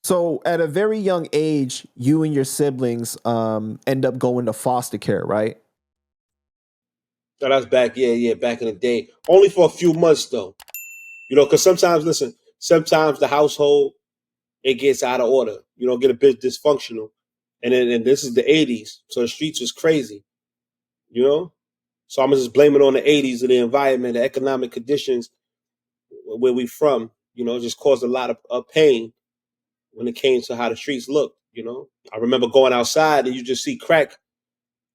So at a very young age, you and your siblings end up going to foster care, right? So that's back, yeah, back in the day. Only for a few months though. Because sometimes, listen, sometimes the household it gets out of order. Get a bit dysfunctional, and this is the '80s, so the streets was crazy. You know, so I'm just blaming on the '80s and the environment, the economic conditions where we from. Just caused a lot of pain when it came to how the streets looked. I remember going outside and you just see crack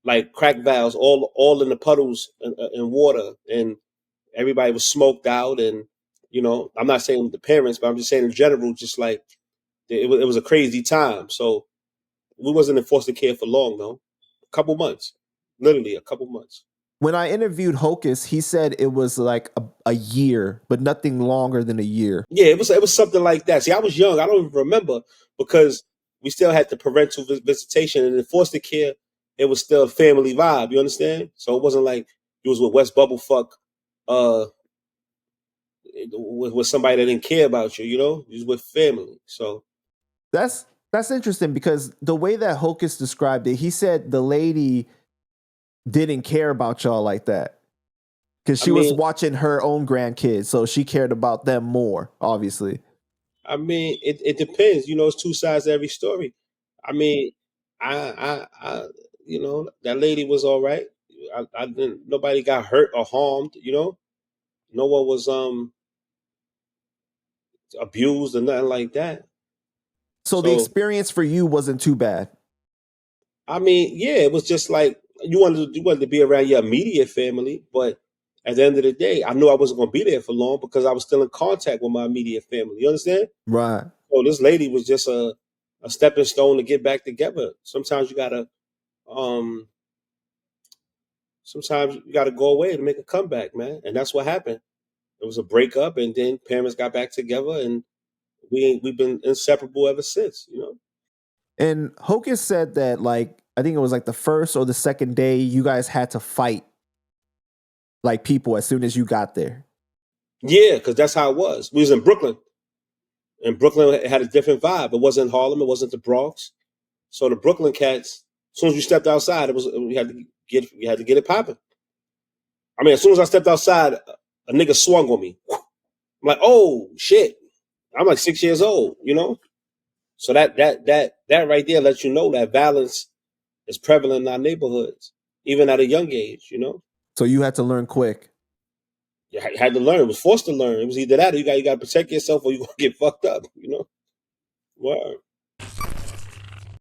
valves all in the puddles and water, and everybody was smoked out. And I'm not saying the parents, but I'm just saying in general, just like it was a crazy time. So we wasn't in foster care for long though, a couple months, literally a couple months. When I interviewed Hocus, he said it was like a year, but nothing longer than a year. Yeah, it was something like that. See, I was young. I don't even remember because we still had the parental visitation, and in foster care, it was still a family vibe. You understand? So it wasn't like you was with West Bubblefuck, uh, with somebody that didn't care about you. You was with family. So That's that's interesting because the way that Hocus described it, he said the lady didn't care about y'all like that because I she was mean, watching her own grandkids, so she cared about them more, obviously. it depends. It's two sides to every story. I mean, I that lady was all right. I didn't. Nobody got hurt or harmed. No one was abused or nothing like that. So the So experience for you wasn't too bad. yeah, it was just like you wanted to be around your immediate family, but at the end of the day, I knew I wasn't going to be there for long because I was still in contact with my immediate family. You understand? Right. So this lady was just a stepping stone to get back together. Um sometimes you gotta go away to make a comeback, man. And that's what happened. It was a breakup, and then parents got back together, and we've been inseparable ever since. And Hocus said that like I think it was like the first or the second day you guys had to fight like people as soon as you got there. Yeah, because that's how it was. We was in Brooklyn, and Brooklyn had a different vibe. It wasn't Harlem, it wasn't the Bronx. So the Brooklyn cats, as soon as you stepped outside, we had to get it popping. I mean, as soon as I stepped outside, a nigga swung on me. I'm like, oh shit. I'm like 6 years old. So that right there lets you know that violence is prevalent in our neighborhoods, even at a young age. So you had to learn quick. You had to learn. It was forced to learn. It was either that or you got to protect yourself or you gonna get fucked up. Wow.